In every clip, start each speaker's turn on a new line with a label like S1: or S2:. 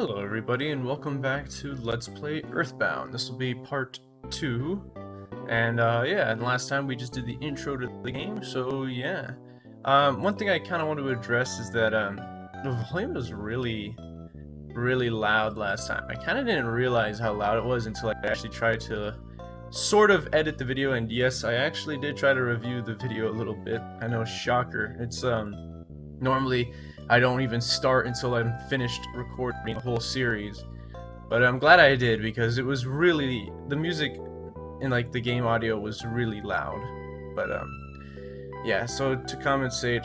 S1: Hello everybody and welcome back to Let's Play EarthBound. This will be part 2. And yeah, and last time we just did the intro to the game, so yeah. One thing I kind of want to address is that the volume was really loud last time. I kind of didn't realize how loud it was until I actually tried to sort of edit the video, and yes, I actually did try to review the video a little bit. I know, shocker. It's normally I don't even start until I'm finished recording the whole series, but I'm glad I did because it was really, the music in like the game audio was really loud. But yeah, so to compensate,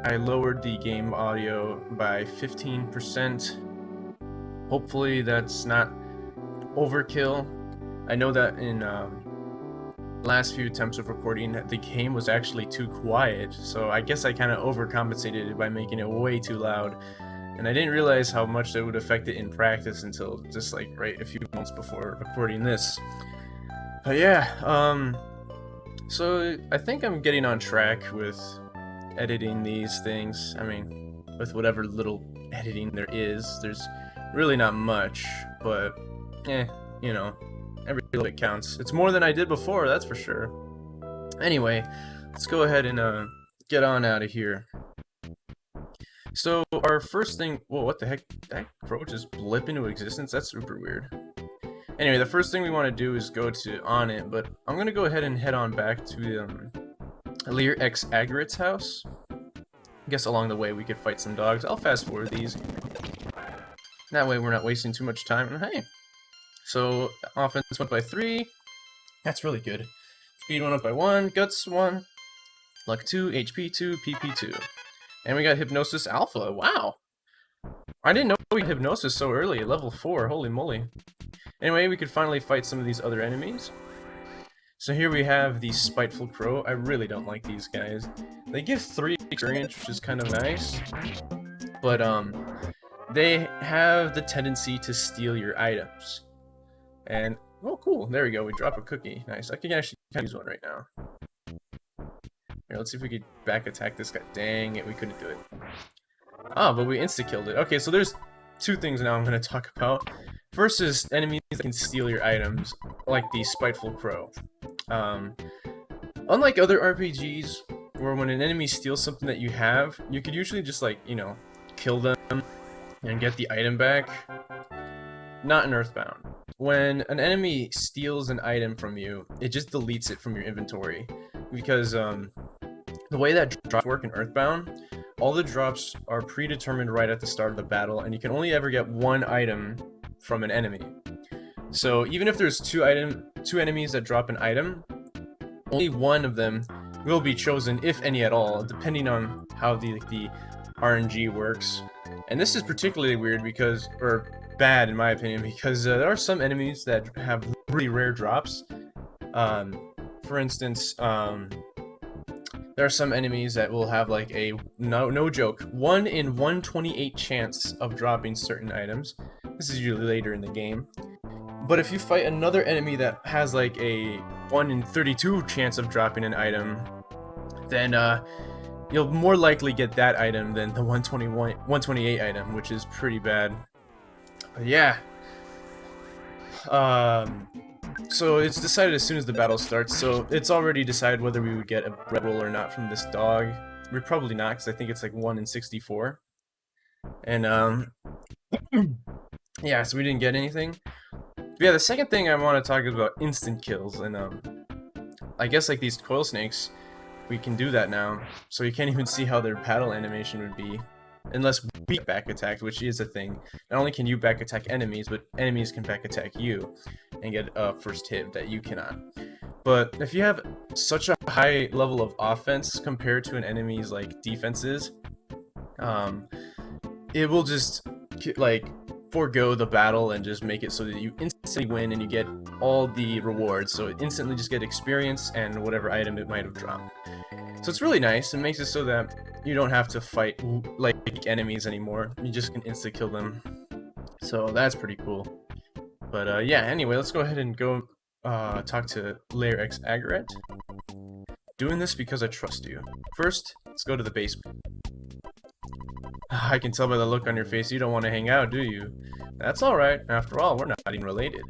S1: I lowered the game audio by 15%. Hopefully that's not overkill. I know that in last few attempts of recording, the game was actually too quiet, so I guess I kind of overcompensated it by making it way too loud, and I didn't realize how much that would affect it in practice until just like right a few months before recording this. But yeah, so I think I'm getting on track with editing these things. I mean, with whatever little editing there is, there's really not much, but you know, every little bit counts. It's more than I did before, that's for sure. Anyway, let's go ahead and get on out of here. So our first thing, whoa, what the heck? That crow just blip into existence? That's super weird. Anyway, the first thing we want to do is go to Onett, but I'm gonna go ahead and head on back to Lear X Agrit's house. I guess along the way we could fight some dogs. I'll fast forward these. That way we're not wasting too much time. And hey, so offense went by 3. That's really good. Speed went up by 1, guts 1, luck 2, HP 2, PP 2. And we got Hypnosis Alpha. Wow. I didn't know we had Hypnosis so early at level 4. Holy moly. Anyway, we could finally fight some of these other enemies. So here we have the Spiteful Crow. I really don't like these guys. They give 3 experience, which is kind of nice. But they have the tendency to steal your items. And, oh cool, there we go, we drop a cookie. Nice, I can actually use one right now. Here, let's see if we could back attack this guy. Dang it, we couldn't do it. Ah, but we insta-killed it. Okay, so there's 2 things now I'm going to talk about. First is enemies that can steal your items, like the Spiteful Crow. Unlike other RPGs, where when an enemy steals something that you have, you could usually just like, you know, kill them and get the item back. Not in EarthBound. When an enemy steals an item from you, it just deletes it from your inventory. Because the way that drops work in EarthBound, all the drops are predetermined right at the start of the battle, and you can only ever get 1 item from an enemy. So even if there's 2 enemies that drop an item, only 1 of them will be chosen, if any at all, depending on how the RNG works. And this is particularly weird because, or bad in my opinion, because there are some enemies that have really rare drops. For instance, there are some enemies that will have like a, no joke, 1 in 128 chance of dropping certain items. This is usually later in the game. But if you fight another enemy that has like a 1 in 32 chance of dropping an item, then you'll more likely get that item than the 128 item, which is pretty bad. But yeah. So it's decided as soon as the battle starts, so it's already decided whether we would get a red roll or not from this dog. We're probably not, because I think it's like 1 in 64. And yeah, so we didn't get anything. But yeah, the second thing I want to talk about instant kills, and I guess like these coil snakes, we can do that now, so you can't even see how their battle animation would be. Unless we back attack, which is a thing. Not only can you back attack enemies, but enemies can back attack you and get a first hit that you cannot. But if you have such a high level of offense compared to an enemy's like defenses, it will just like forego the battle and just make it so that you instantly win and you get all the rewards. So it instantly just get experience and whatever item it might have dropped. So it's really nice. It makes it so that you don't have to fight like enemies anymore. You just can insta-kill them. So that's pretty cool. But yeah, anyway, let's go ahead and go talk to Lear X Agrit. Doing this because I trust you. First, let's go to the basement. I can tell by the look on your face you don't want to hang out, do you? That's alright. After all, we're not even related.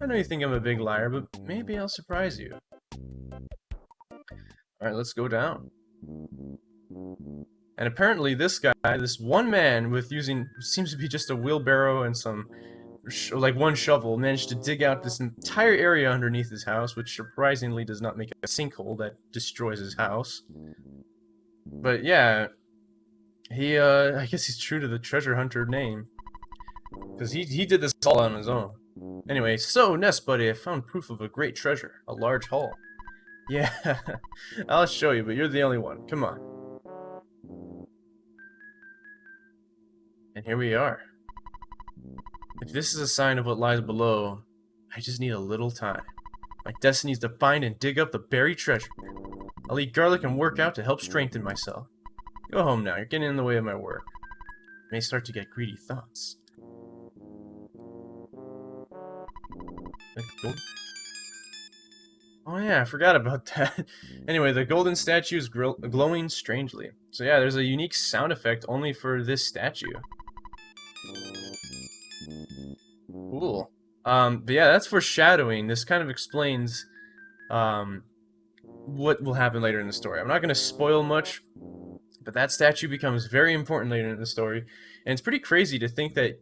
S1: I know you think I'm a big liar, but maybe I'll surprise you. Alright, let's go down. And apparently this guy, this one man with using, seems to be just a wheelbarrow and some, like one shovel, managed to dig out this entire area underneath his house, which surprisingly does not make a sinkhole that destroys his house. But yeah, he, I guess he's true to the treasure hunter name. Because he did this all on his own. Anyway, so, Ness, buddy, I found proof of a great treasure. A large haul. Yeah, I'll show you, but you're the only one. Come on. And here we are. If this is a sign of what lies below, I just need a little time. My destiny is to find and dig up the buried treasure. I'll eat garlic and work out to help strengthen myself. Go home now, you're getting in the way of my work. I may start to get greedy thoughts. Oh yeah, I forgot about that. Anyway, the golden statue is glowing strangely. So yeah, there's a unique sound effect only for this statue. Cool. But yeah, that's foreshadowing. This kind of explains what will happen later in the story. I'm not going to spoil much, but that statue becomes very important later in the story. And it's pretty crazy to think that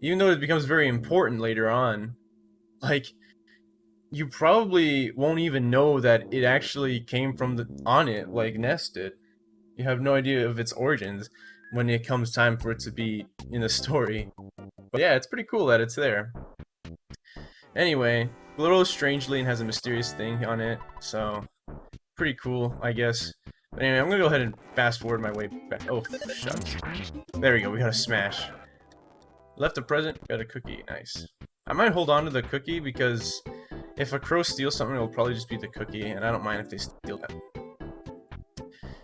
S1: even though it becomes very important later on, like, you probably won't even know that it actually came from the Onett, like Ness did. You have no idea of its origins when it comes time for it to be in the story. But yeah, it's pretty cool that it's there. Anyway, glows strangely and has a mysterious thing on it, so pretty cool, I guess. But anyway, I'm gonna go ahead and fast forward my way back. Oh, shucks. There we go, we got a smash. Left a present, got a cookie, nice. I might hold on to the cookie because if a crow steals something, it'll probably just be the cookie, and I don't mind if they steal that.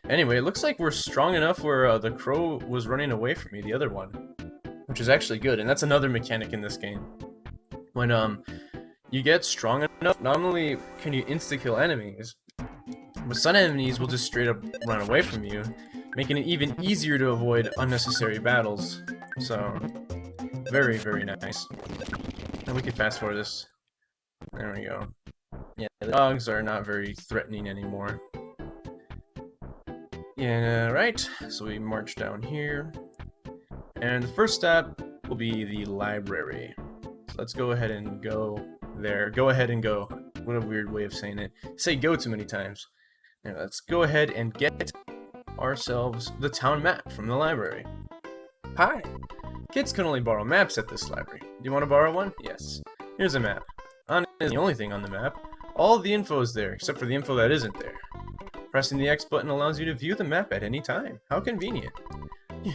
S1: Anyway, it looks like we're strong enough where the crow was running away from me, the other one. Which is actually good, and that's another mechanic in this game. When you get strong enough, not only can you insta-kill enemies, but some enemies will just straight up run away from you, making it even easier to avoid unnecessary battles. So, very, very nice. And we can fast forward this. There we go. Yeah, the dogs are not very threatening anymore. Yeah, right. So we march down here. And the first step will be the library. So let's go ahead and go there. Go ahead and go. What a weird way of saying it. Say go too many times. Now let's go ahead and get ourselves the town map from the library. Hi! Kids can only borrow maps at this library. Do you want to borrow one? Yes. Here's a map. Onett is the only thing on the map. All the info is there, except for the info that isn't there. Pressing the X button allows you to view the map at any time. How convenient.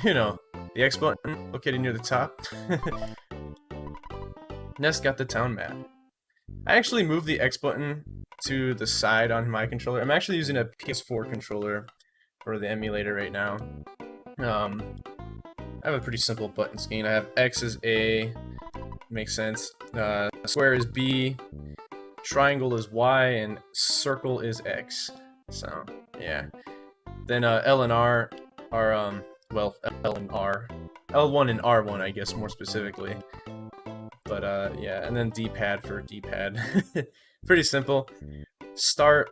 S1: You know, the X button located near the top. Ness got the town map. I actually moved the X button to the side on my controller. I'm actually using a PS4 controller for the emulator right now. I have a pretty simple button scheme. I have X is A, makes sense. Square is B, triangle is Y, and circle is X. So, yeah. Then L and R are, well, L and R. L1 and R1, I guess, more specifically. But, yeah, and then D-pad for D-pad. Pretty simple. Start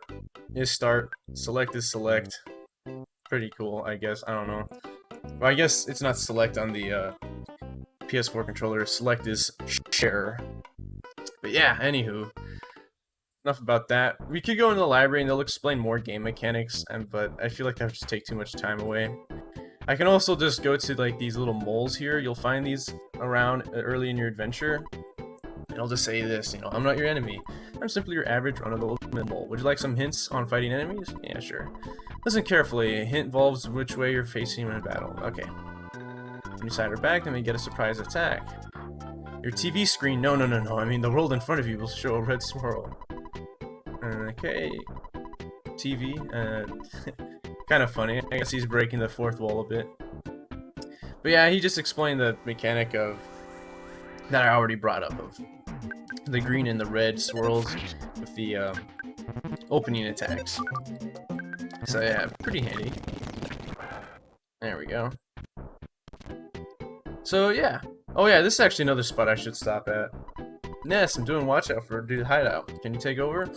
S1: is start, select is select. Pretty cool, I guess. I don't know. Well, I guess it's not select on the PS4 controller. Select is share. But yeah, anywho. Enough about that. We could go into the library and they'll explain more game mechanics, but I feel like that would just take too much time away. I can also just go to like these little moles here. You'll find these around early in your adventure. And I'll just say this, you know, I'm not your enemy. I'm simply your average run-of-the-mill mole. Would you like some hints on fighting enemies? Yeah, sure. Listen carefully. A hint involves which way you're facing in a battle. Okay. When you side or back, then we get a surprise attack. Your TV screen, no. I mean, the world in front of you will show a red swirl. Okay. TV, kind of funny. I guess he's breaking the fourth wall a bit. But yeah, he just explained the mechanic of that I already brought up of the green and the red swirls with the opening attacks. So yeah, pretty handy. There we go. So yeah, Oh yeah, this is actually another spot I should stop at. Ness, I'm doing watch out for dude hideout. Can you take over?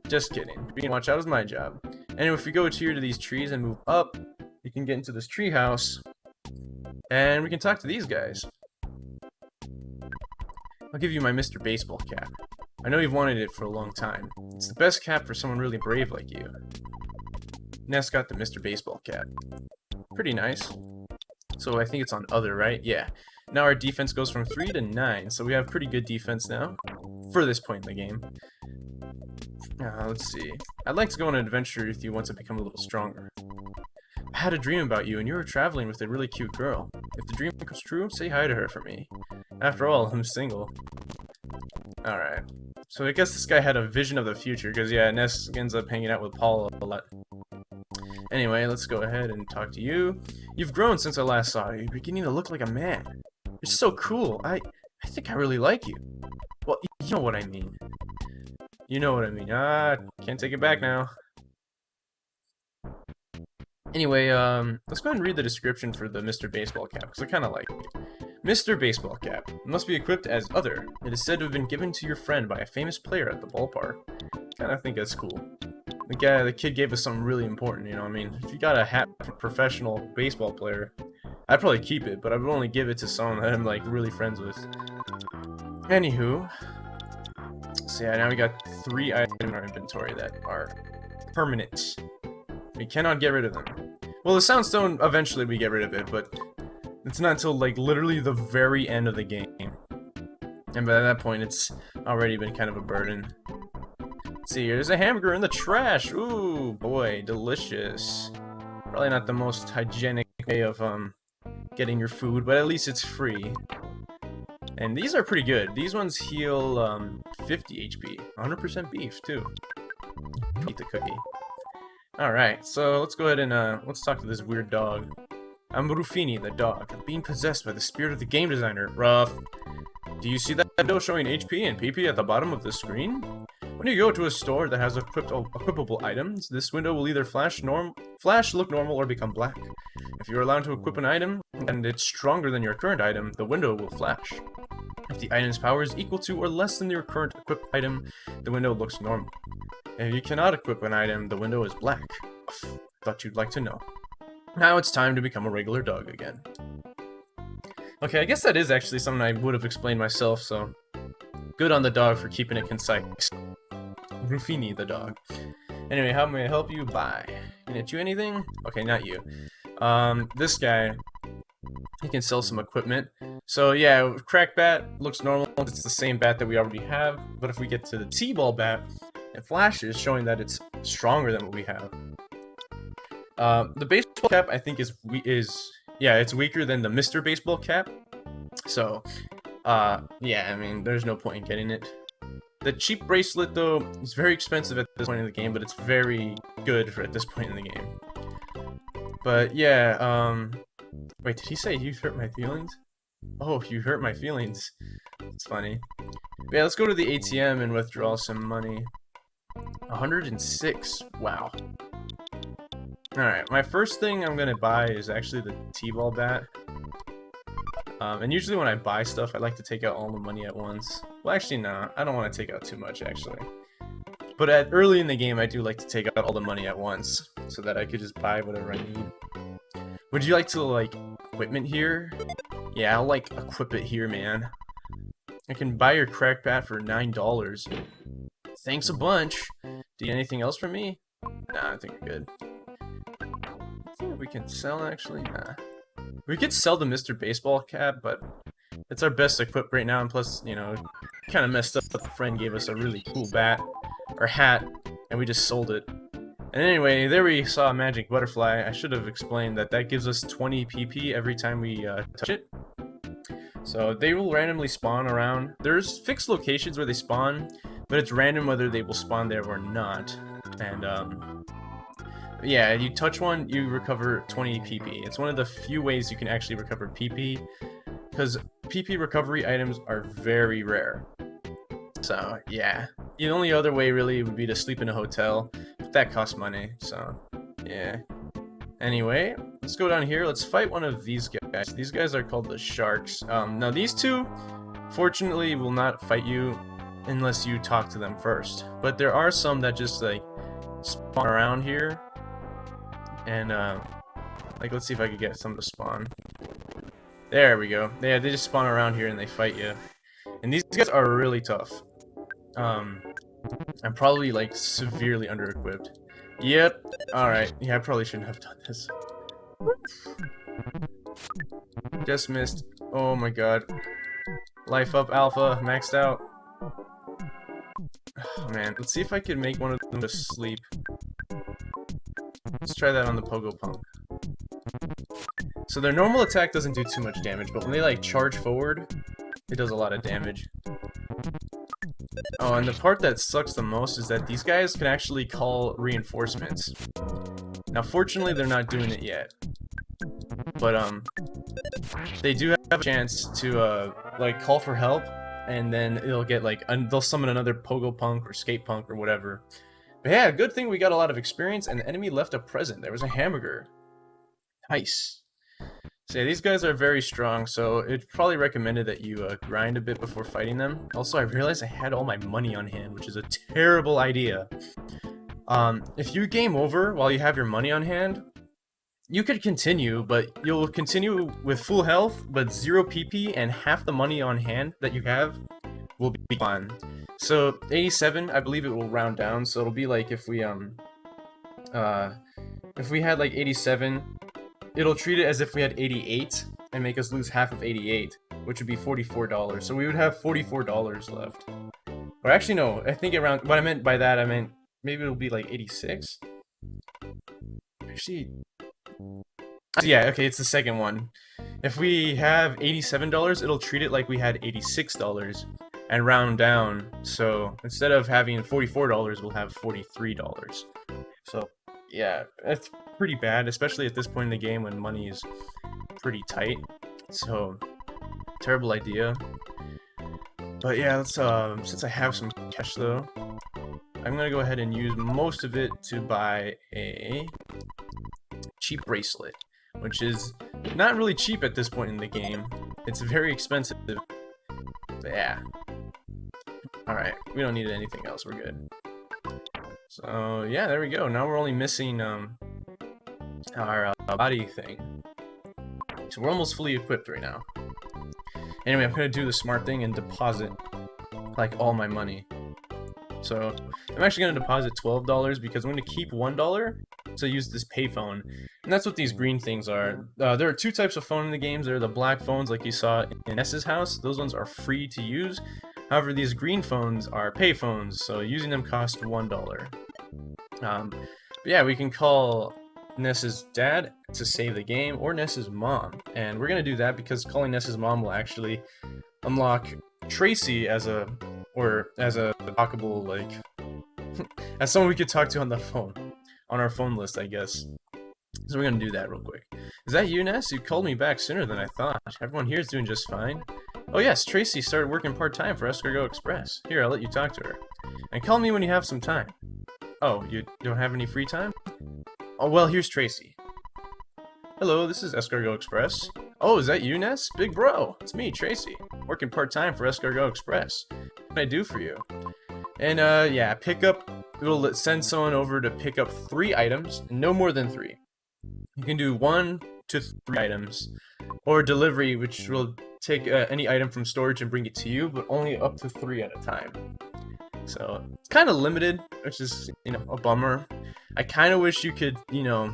S1: Just kidding. Being watch out is my job. Anyway, if we go here to these trees and move up, you can get into this tree house, and we can talk to these guys. I'll give you my Mr. Baseball cap. I know you've wanted it for a long time. It's the best cap for someone really brave like you. Ness got the Mr. Baseball cap. Pretty nice. So I think it's on other, right? Yeah. Now our defense goes from 3 to 9, so we have pretty good defense now for this point in the game. Let's see. I'd like to go on an adventure with you once I become a little stronger. I had a dream about you, and you were traveling with a really cute girl. If the dream comes true, say hi to her for me. After all, I'm single. Alright. So I guess this guy had a vision of the future, because yeah, Ness ends up hanging out with Paul a lot. Anyway, let's go ahead and talk to you. You've grown since I last saw you. You're beginning to look like a man. You're so cool. I think I really like you. Well, you know what I mean. You know what I mean. Can't take it back now. Anyway, let's go ahead and read the description for the Mr. Baseball cap, because I kind of like it. Mr. Baseball cap. It must be equipped as other. It is said to have been given to your friend by a famous player at the ballpark. Kind of think that's cool. The kid gave us something really important, you know what I mean? If you got a hat from a professional baseball player, I'd probably keep it, but I would only give it to someone that I'm, like, really friends with. Anywho, so yeah, now we got 3 items in our inventory that are permanent. We cannot get rid of them. Well, the Soundstone, eventually we get rid of it, but it's not until, like, literally the very end of the game. And by that point, it's already been kind of a burden. Let's see, there's a hamburger in the trash! Ooh, boy, delicious. Probably not the most hygienic way of, getting your food, but at least it's free. And these are pretty good. These ones heal, 50 HP. 100% beef, too. Eat the cookie. Alright, so let's go ahead and, let's talk to this weird dog. I'm Rufini, the dog. I'm being possessed by the spirit of the game designer. Rough. Do you see that window showing HP and PP at the bottom of the screen? When you go to a store that has equipable items, this window will either flash, look normal, or become black. If you are allowed to equip an item, and it's stronger than your current item, the window will flash. If the item's power is equal to or less than your current equipped item, the window looks normal. If you cannot equip an item, the window is black. Thought you'd like to know. Now it's time to become a regular dog again. Okay, I guess that is actually something I would have explained myself, so good on the dog for keeping it concise. Rufini, the dog. Anyway, how may I help you? Bye. Can I get you anything? Okay, not you. This guy, he can sell some equipment. So yeah, crack bat looks normal. It's the same bat that we already have. But if we get to the T-ball bat, it flashes, showing that it's stronger than what we have. The baseball cap, I think, yeah, it's weaker than the Mr. Baseball cap. So, yeah, I mean, there's no point in getting it. The cheap bracelet, though, is very expensive at this point in the game, but it's very good at this point in the game. But, yeah, wait, did he say you hurt my feelings? Oh, you hurt my feelings. It's funny. But yeah, let's go to the ATM and withdraw some money. 106. Wow. Alright, my first thing I'm gonna buy is actually the T-ball bat. And usually when I buy stuff, I like to take out all the money at once. Well, actually, no, I don't want to take out too much, actually. But early in the game, I do like to take out all the money at once, so that I could just buy whatever I need. Would you like to, like, equipment here? Yeah, I'll, like, equip it here, man. I can buy your crack bat for $9. Thanks a bunch. Do you need anything else from me? Nah, I think we're good. I think we can sell, actually. Nah. We could sell the Mr. Baseball cap, but it's our best equipped right now, and plus, you know, kind of messed up that the friend gave us a really cool bat, or hat, and we just sold it. And anyway, there we saw a magic butterfly. I should have explained that that gives us 20 PP every time we touch it. So they will randomly spawn around. There's fixed locations where they spawn, but it's random whether they will spawn there or not. And, yeah, you touch one, you recover 20 PP. It's one of the few ways you can actually recover PP, because PP recovery items are very rare. So, yeah. The only other way, really, would be to sleep in a hotel, but that costs money, so, yeah. Anyway, let's go down here, let's fight one of these guys. guys. These guys are called the sharks. Now these two, fortunately, will not fight you unless you talk to them first. But there are some that just like spawn around here, and like let's see if I can get some to spawn. There we go. Yeah, they just spawn around here and they fight you. And these guys are really tough. I'm probably like severely under-equipped. Yep. Alright. Yeah, I probably shouldn't have done this. Just missed. Oh my god. Life up alpha. Maxed out. Oh, man. Let's see if I can make one of them just sleep. Let's try that on the Pogo Punk. So their normal attack doesn't do too much damage, but when they like charge forward, it does a lot of damage. Oh, and the part that sucks the most is that these guys can actually call reinforcements. Now, fortunately, they're not doing it yet. But, they do have a chance to, like, call for help, and then it'll get, like, they'll summon another Pogo Punk or Skate Punk or whatever. But yeah, good thing we got a lot of experience, and the enemy left a present. There was a hamburger. Nice. So yeah, these guys are very strong, so it's probably recommended that you grind a bit before fighting them. Also, I realized I had all my money on hand, which is a terrible idea. If you game over while you have your money on hand, you could continue, but you'll continue with full health, but 0 PP and half the money on hand that you have will be gone. So 87, I believe it will round down, so it'll be like if we had like 87, it'll treat it as if we had 88 and make us lose half of 88, which would be $44. So we would have $44 left. Or actually, no, I think around, what I meant by that, I meant maybe it'll be like 86. Actually, yeah, okay, it's the second one. If we have $87, it'll treat it like we had $86 and round down. So instead of having $44, we'll have $43. So yeah, that's pretty bad, especially at this point in the game when money is pretty tight. So, terrible idea. But yeah, let's, since I have some cash though, I'm gonna go ahead and use most of it to buy a cheap bracelet, which is not really cheap at this point in the game. It's very expensive. But yeah. Alright, we don't need anything else, we're good. So yeah, there we go. Now we're only missing our body thing. So we're almost fully equipped right now. Anyway, I'm gonna do the smart thing and deposit like all my money. So I'm actually gonna deposit $12 because I'm gonna keep $1 to use this payphone, and that's what these green things are. There are two types of phone in the games. There are the black phones, like you saw in Ness's house. Those ones are free to use. However, these green phones are pay phones, so using them costs $1. But yeah, we can call Ness's dad to save the game, or Ness's mom, and we're gonna do that because calling Ness's mom will actually unlock Tracy as a talkable, like as someone we could talk to on the phone, on our phone list, I guess. So we're gonna do that real quick. Is that you, Ness? You called me back sooner than I thought. Everyone here is doing just fine. Oh yes, Tracy started working part-time for Escargot Express. Here, I'll let you talk to her. And call me when you have some time. Oh, you don't have any free time? Oh, well, here's Tracy. Hello, this is Escargot Express. Oh, is that you, Ness? Big bro, it's me, Tracy. Working part-time for Escargot Express. What can I do for you? And, yeah, it'll send someone over to pick up 3 items, no more than 3. You can do 1 to 3 items, or delivery, which will take any item from storage and bring it to you, but only up to 3 at a time. So it's kind of limited, which is, you know, a bummer. I kind of wish you could, you know,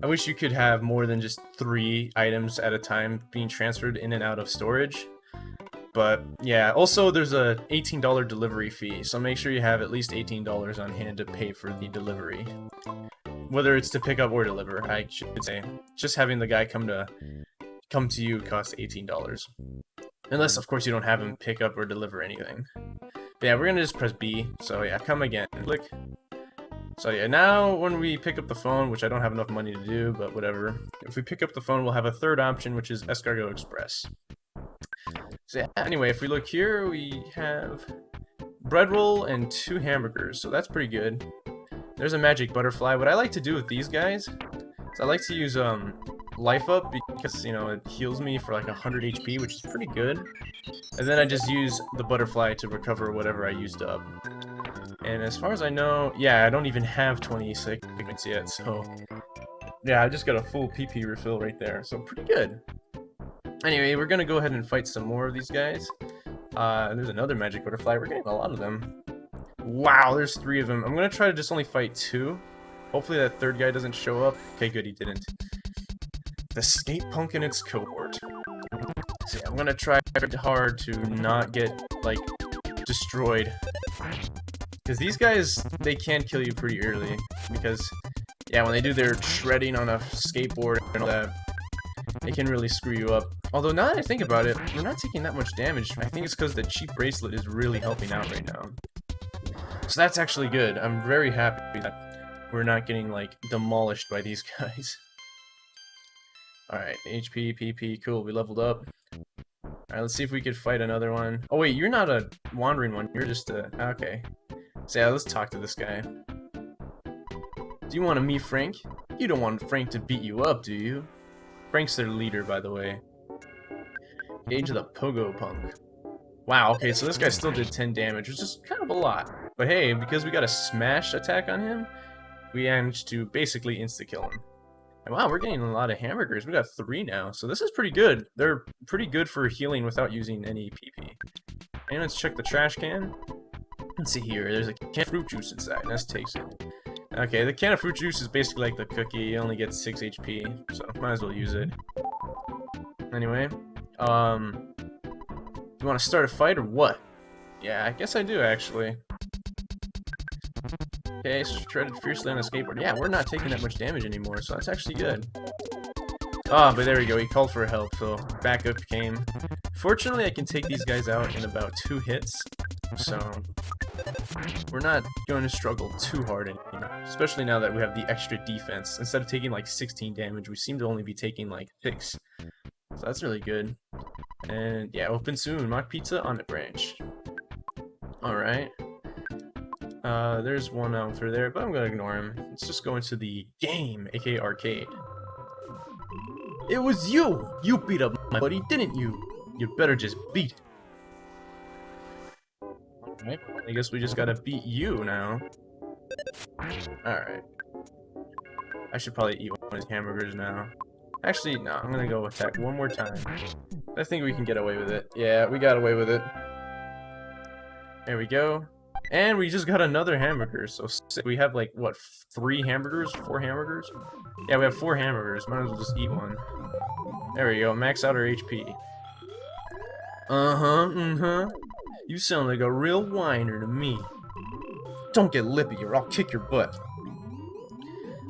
S1: I wish you could have more than just 3 items at a time being transferred in and out of storage. But yeah, also there's a $18 delivery fee, so make sure you have at least $18 on hand to pay for the delivery. Whether it's to pick up or deliver, I should say. Just having the guy come to you costs $18. Unless, of course, you don't have him pick up or deliver anything. But yeah, we're gonna just press B. So yeah, come again. Click. So yeah, now when we pick up the phone, which I don't have enough money to do, but whatever. If we pick up the phone, we'll have a third option, which is Escargot Express. So yeah, anyway, if we look here, we have bread roll and 2 hamburgers, so that's pretty good. There's a magic butterfly. What I like to do with these guys is I like to use life up, because, you know, it heals me for like 100 HP, which is pretty good. And then I just use the butterfly to recover whatever I used up. And as far as I know, yeah, I don't even have 20 segments yet, so... Yeah, I just got a full PP refill right there, so pretty good. Anyway, we're gonna go ahead and fight some more of these guys. There's another magic butterfly. We're getting a lot of them. Wow, there's 3 of them. I'm gonna try to just only fight 2. Hopefully that third guy doesn't show up. Okay, good, he didn't. The skate punk and its cohort. So yeah, I'm gonna try hard to not get, like, destroyed. Because these guys, they can kill you pretty early. Because, yeah, when they do their shredding on a skateboard and all that, it can really screw you up. Although, now that I think about it, we're not taking that much damage. I think it's because the cheap bracelet is really helping out right now. So that's actually good. I'm very happy that we're not getting, like, demolished by these guys. Alright, HP, PP, cool, we leveled up. Alright, let's see if we could fight another one. Oh wait, you're not a wandering one, you're just a... Okay. So yeah, let's talk to this guy. Do you want to meet Frank? You don't want Frank to beat you up, do you? Frank's their leader, by the way. Age of the Pogo Punk. Wow, okay, so this guy still did 10 damage, which is kind of a lot. But hey, because we got a smash attack on him, we managed to basically insta-kill him. And wow, we're getting a lot of hamburgers. We got 3 now, so this is pretty good. They're pretty good for healing without using any PP. And let's check the trash can. Let's see here, there's a can of fruit juice inside. Ness takes it. Okay, the can of fruit juice is basically like the cookie. It only gets 6 HP, so might as well use it. Anyway, do you want to start a fight or what? Yeah, I guess I do actually. Okay, shredded fiercely on a skateboard. Yeah, we're not taking that much damage anymore, so that's actually good. Ah, but there we go, he called for help, so backup came. Fortunately, I can take these guys out in about 2 hits, so we're not going to struggle too hard anymore, especially now that we have the extra defense. Instead of taking like 16 damage, we seem to only be taking like 6. So that's really good. And yeah, open soon. Mock Pizza on the branch. Alright. There's one out through there, but I'm gonna ignore him. Let's just go into the game, aka arcade. It was you! You beat up my buddy, didn't you? You better just beat it. Alright, I guess we just gotta beat you now. Alright. I should probably eat one of his hamburgers now. Actually, no, I'm gonna go attack one more time. I think we can get away with it. Yeah, we got away with it. There we go. And we just got another hamburger, so we have like, what, 3 hamburgers? 4 hamburgers? Yeah, we have 4 hamburgers. Might as well just eat one. There we go, max out our HP. You sound like a real whiner to me. Don't get lippy or I'll kick your butt.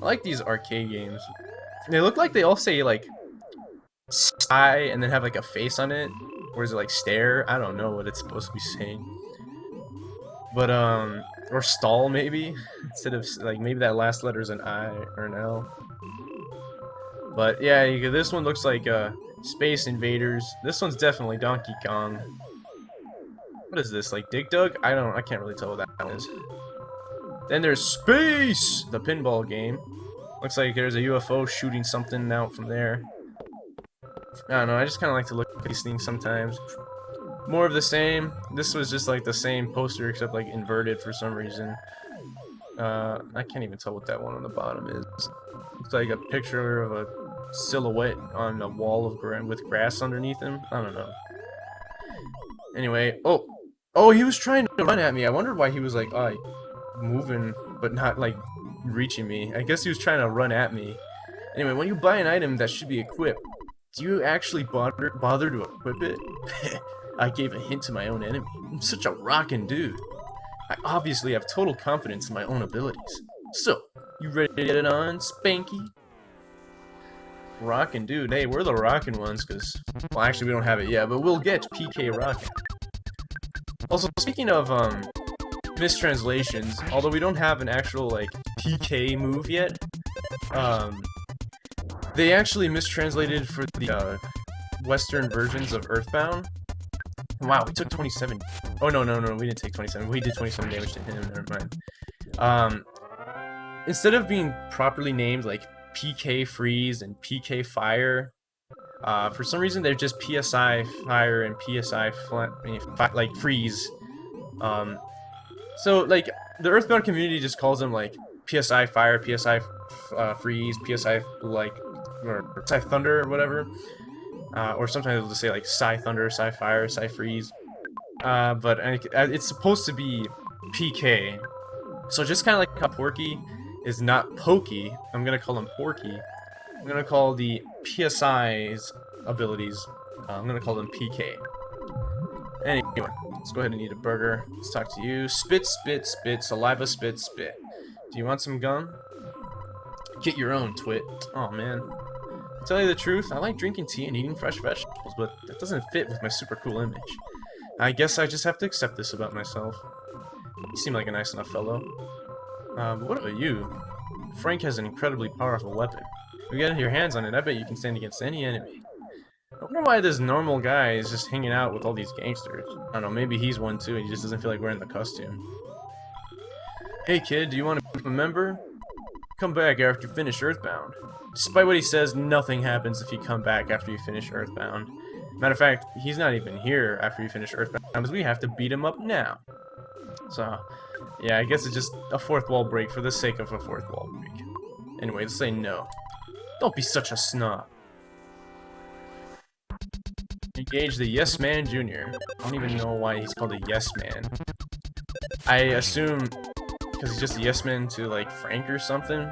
S1: I like these arcade games. They look like they all say, like, sigh and then have, like, a face on it. Or is it, like, stare? I don't know what it's supposed to be saying. But, or stall, maybe? Instead of, like, maybe that last letter is an I or an L. But, yeah, this one looks like, Space Invaders. This one's definitely Donkey Kong. What is this, like, Dig Dug? I can't really tell what that one is. Then there's Space! The pinball game. Looks like there's a UFO shooting something out from there. I don't know, I just kind of like to look at these things sometimes. More of the same. This was just like the same poster except like inverted for some reason. I can't even tell what that one on the bottom is. It's like a picture of a silhouette on a wall of with grass underneath him. I don't know. Anyway, oh, he was trying to run at me. I wondered why he was like, moving, but not like reaching me. I guess he was trying to run at me. Anyway, when you buy an item that should be equipped, do you actually bother to equip it? I gave a hint to my own enemy. I'm such a rockin' dude. I obviously have total confidence in my own abilities. So, you ready to get it on, Spanky? Rockin' dude. Hey, we're the rockin' ones, because... Well, actually, we don't have it yet, but we'll get PK Rockin'. Also, speaking of, mistranslations, although we don't have an actual, like, PK move yet, they actually mistranslated for the, Western versions of EarthBound. Wow, we took 27. Oh, no, we didn't take 27. We did 27 damage to him, never mind. Instead of being properly named, like, PK Freeze and PK Fire, For some reason, they're just PSI fire and PSI like freeze. So like the Earthbound community just calls them like PSI fire, PSI freeze, PSI like or Psi thunder or whatever. Or sometimes they'll just say like Psi thunder, Psi fire, Psi freeze. But it's supposed to be PK. So just kind of like how Porky is not Pokey, I'm gonna call him Porky. I'm gonna call the PSI's abilities, I'm gonna call them PK. Anyway, let's go ahead and eat a burger. Let's talk to you. Spit, spit, spit, saliva, spit, spit. Do you want some gum? Get your own, twit. Oh man. To tell you the truth, I like drinking tea and eating fresh vegetables, but that doesn't fit with my super cool image. I guess I just have to accept this about myself. You seem like a nice enough fellow. But what about you? Frank has an incredibly powerful weapon. If you get your hands on it, I bet you can stand against any enemy. I wonder why this normal guy is just hanging out with all these gangsters. I don't know, maybe he's one too, and he just doesn't feel like wearing the costume. Hey kid, do you want to become a member? Come back after you finish EarthBound. Despite what he says, nothing happens if you come back after you finish EarthBound. Matter of fact, he's not even here after you finish EarthBound, because we have to beat him up now. So, yeah, I guess it's just a fourth wall break for the sake of a fourth wall break. Anyway, let's say no. Don't be such a snob. Engage the Yes Man Jr. I don't even know why he's called a Yes Man. I assume because he's just a Yes Man to like Frank or something,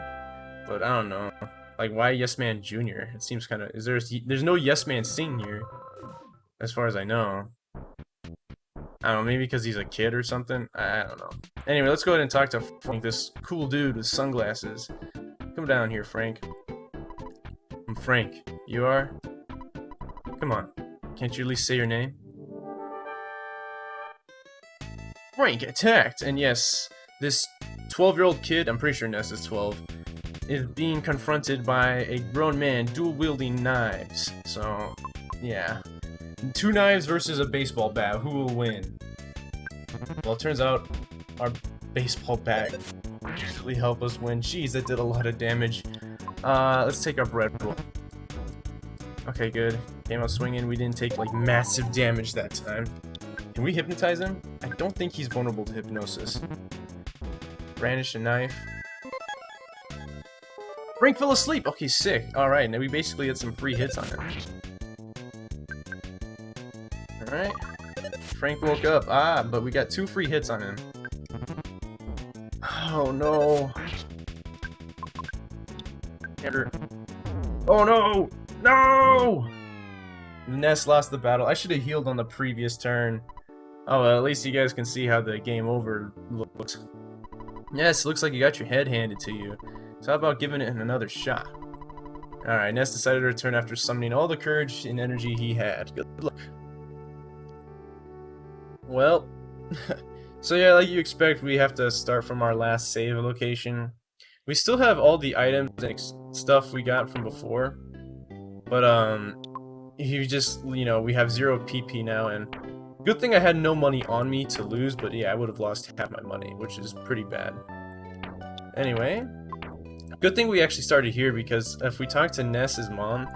S1: but I don't know. Like why Yes Man Jr.? It seems kind of there's no Yes Man Sing here, as far as I know. I don't know, maybe because he's a kid or something. I don't know. Anyway, let's go ahead and talk to Frank, this cool dude with sunglasses. Come down here, Frank. I'm Frank. You are? Come on. Can't you at least say your name? Frank attacked! And yes, this 12-year-old kid, I'm pretty sure Ness is 12, is being confronted by a grown man dual-wielding knives. So, yeah. 2 knives versus a baseball bat. Who will win? Well, it turns out our baseball bat usually help us win. Jeez, that did a lot of damage. Let's take our bread roll. Okay, good. Came out swinging. We didn't take, like, massive damage that time. Can we hypnotize him? I don't think he's vulnerable to hypnosis. Brandish a knife. Frank fell asleep! Okay, sick. Alright, now we basically had some free hits on him. Alright. Frank woke up. Ah, but we got 2 free hits on him. Oh, no. Oh, no! No! Ness lost the battle. I should have healed on the previous turn. Oh, well, at least you guys can see how the game over looks. Ness, looks like you got your head handed to you. So how about giving it another shot? Alright, Ness decided to return after summoning all the courage and energy he had. Good luck. Well, so yeah, like you expect, we have to start from our last save location. We still have all the items and stuff we got from before. But, you just, you know, we have 0 PP now, and good thing I had no money on me to lose, but yeah, I would have lost half my money, which is pretty bad. Anyway, good thing we actually started here, because if we talk to Ness's mom,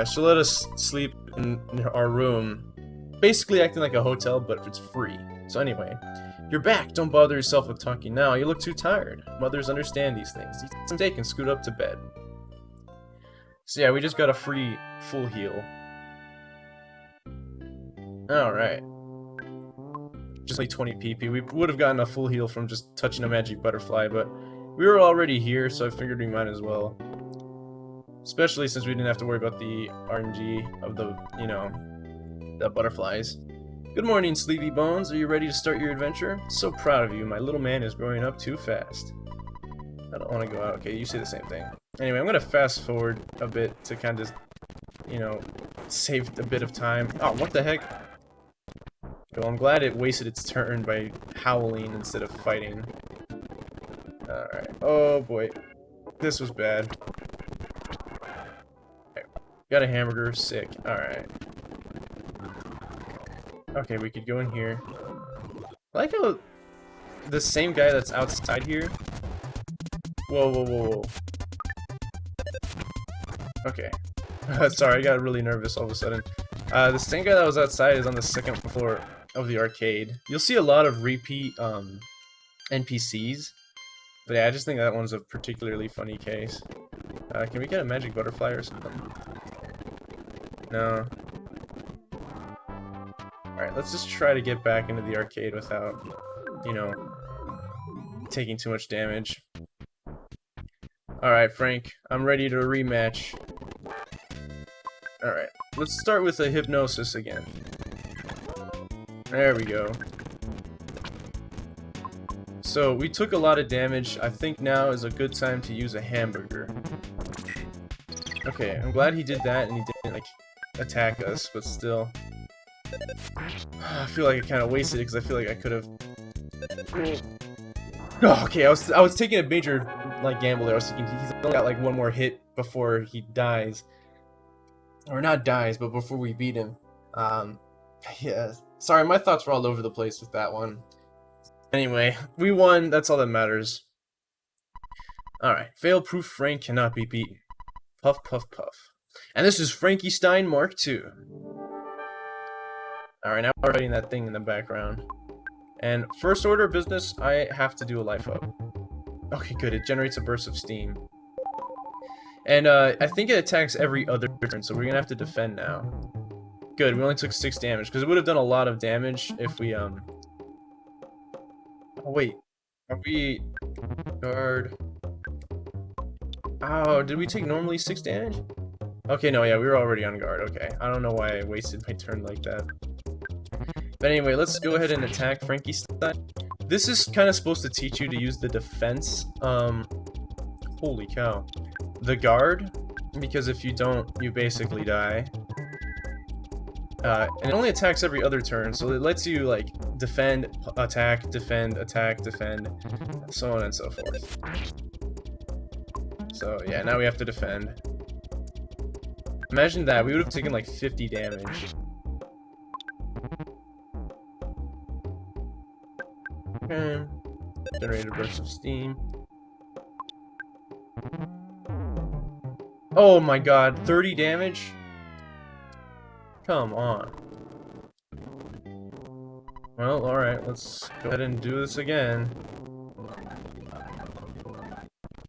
S1: she'll let us sleep in our room, basically acting like a hotel, but if it's free. So anyway, you're back. Don't bother yourself with talking now. You look too tired. Mothers understand these things. Eat some steak and scoot up to bed. So yeah, we just got a free full heal. Alright. Just like 20 PP. We would have gotten a full heal from just touching a magic butterfly, but we were already here, so I figured we might as well. Especially since we didn't have to worry about the RNG of the, you know, the butterflies. Good morning, Sleepy Bones. Are you ready to start your adventure? So proud of you. My little man is growing up too fast. I don't want to go out. Okay, you say the same thing. Anyway, I'm going to fast forward a bit to kind of, you know, save a bit of time. Oh, what the heck? Well, I'm glad it wasted its turn by howling instead of fighting. Alright. Oh, boy. This was bad. Okay. Got a hamburger. Sick. Alright. Okay, we could go in here. I like how the same guy that's outside here. Whoa, whoa, whoa, whoa. Okay. Sorry, I got really nervous all of a sudden. The same guy that was outside is on the second floor of the arcade. You'll see a lot of repeat NPCs, but yeah, I just think that one's a particularly funny case. Can we get a magic butterfly or something? No. Alright, let's just try to get back into the arcade without, you know, taking too much damage. Alright, Frank, I'm ready to rematch. Alright, let's start with a hypnosis again. There we go. So, we took a lot of damage. I think now is a good time to use a hamburger. Okay, I'm glad he did that and he didn't, like, attack us, but still. I feel like I kind of wasted it because I feel like I could have. Oh, okay, I was taking a major like gamble there. I was thinking he's only got like one more hit before he dies, or not dies, but before we beat him. Yeah. Sorry, my thoughts were all over the place with that one. Anyway, we won. That's all that matters. All right, fail-proof Frank cannot be beaten. Puff, puff, puff. And this is Frankie Stein Mark II. Alright, now we're writing that thing in the background. And first order of business, I have to do a life up. Okay, good. It generates a burst of steam. And I think it attacks every other turn, so we're gonna have to defend now. Good, we only took 6 damage, because it would have done a lot of damage if we, Oh, wait. Are we... Guard... Oh, did we take normally 6 damage? Okay, no, yeah, we were already on guard. Okay, I don't know why I wasted my turn like that. But anyway, let's go ahead and attack Frankie Stein. This is kind of supposed to teach you to use the defense, holy cow. The guard, because if you don't, you basically die. And it only attacks every other turn, so it lets you, like, defend, attack, defend, so on and so forth. So, yeah, now we have to defend. Imagine that, we would have taken, like, 50 damage. Okay. Generated a burst of steam. Oh my god, 30 damage? Come on. Well, alright, let's go ahead and do this again.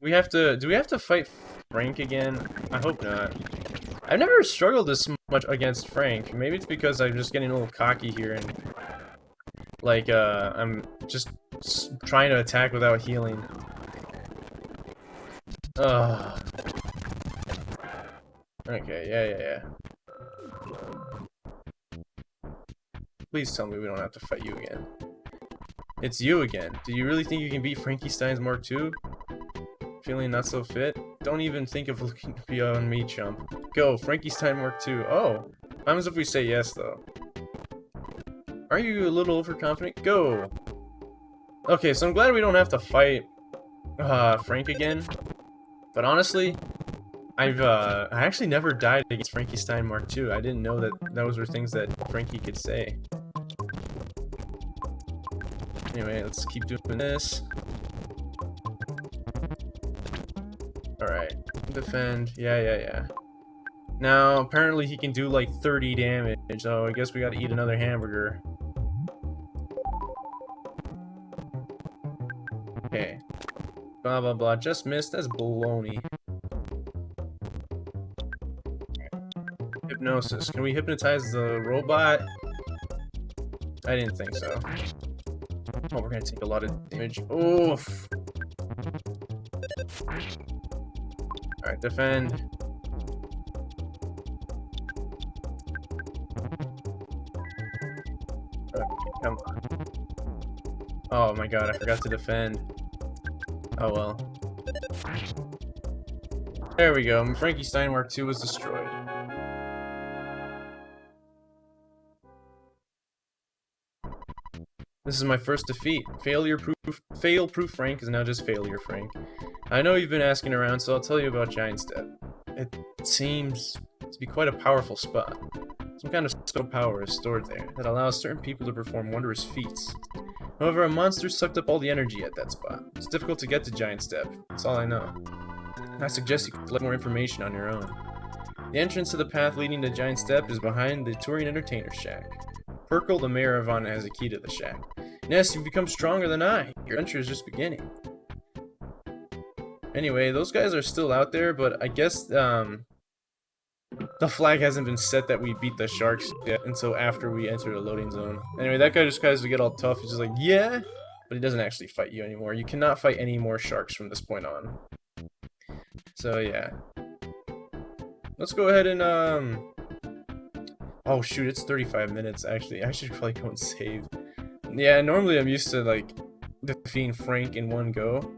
S1: We have to... Do we have to fight Frank again? I hope not. I've never struggled this much against Frank. Maybe it's because I'm just getting a little cocky here and... Like, I'm just trying to attack without healing. Ugh. Okay, yeah. Please tell me we don't have to fight you again. It's you again. Do you really think you can beat Frankie Stein's Mark II? Feeling not so fit? Don't even think of looking beyond me, chump. Go, Frankie Stein Mark II. Oh, what happens if we say yes, though? Aren't you a little overconfident? Go! Okay, so I'm glad we don't have to fight Frank again. But honestly, I actually never died against Frankie Stein Mark II. I didn't know that those were things that Frankie could say. Anyway, let's keep doing this. Alright, defend. Yeah. Now, apparently he can do like 30 damage, so I guess we gotta eat another hamburger. Okay. Blah blah blah, just missed. That's baloney. Hypnosis. Can we hypnotize the robot? I didn't think so. Oh, we're gonna take a lot of damage. Oof. Alright, defend. Okay, come on. Oh my god, I forgot to defend. Oh well. There we go. Frankie Stein Mark II was destroyed. This is my first defeat. Fail-proof Frank is now just Failure Frank. I know you've been asking around, so I'll tell you about Giant Step. It seems to be quite a powerful spot. Some kind of special power is stored there that allows certain people to perform wondrous feats. However, a monster sucked up all the energy at that spot. It's difficult to get to Giant Step. That's all I know. I suggest you collect more information on your own. The entrance to the path leading to Giant Step is behind the touring entertainer shack. Perkle, the mayor of Onett, has a key to the shack. Ness, you've become stronger than I. Your adventure is just beginning. Anyway, those guys are still out there, but I guess the flag hasn't been set that we beat the sharks yet until after we enter the loading zone. Anyway, that guy just tries to get all tough. He's just like, yeah, but he doesn't actually fight you anymore. You cannot fight any more sharks from this point on. So yeah, let's go ahead and oh shoot, it's 35 minutes actually. I should probably go and save. Yeah, normally I'm used to like defeating Frank in one go,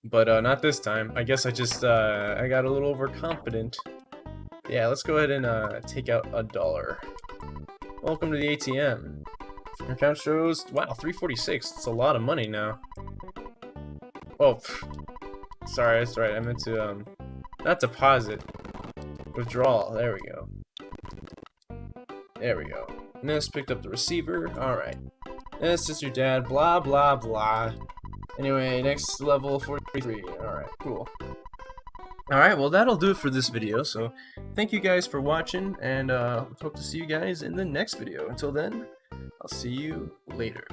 S1: but not this time. I guess I just I got a little overconfident. Yeah, let's go ahead and take out $1. Welcome to the ATM. Your account shows, wow, 346. It's a lot of money now. Oh, sorry, that's right. I meant to not deposit, withdrawal. There we go. There we go. Ness picked up the receiver. Alright. Ness is your dad. Blah, blah, blah. Anyway, next level 43. Alright, cool. Alright, well that'll do it for this video. So, thank you guys for watching, and hope to see you guys in the next video. Until then, I'll see you later.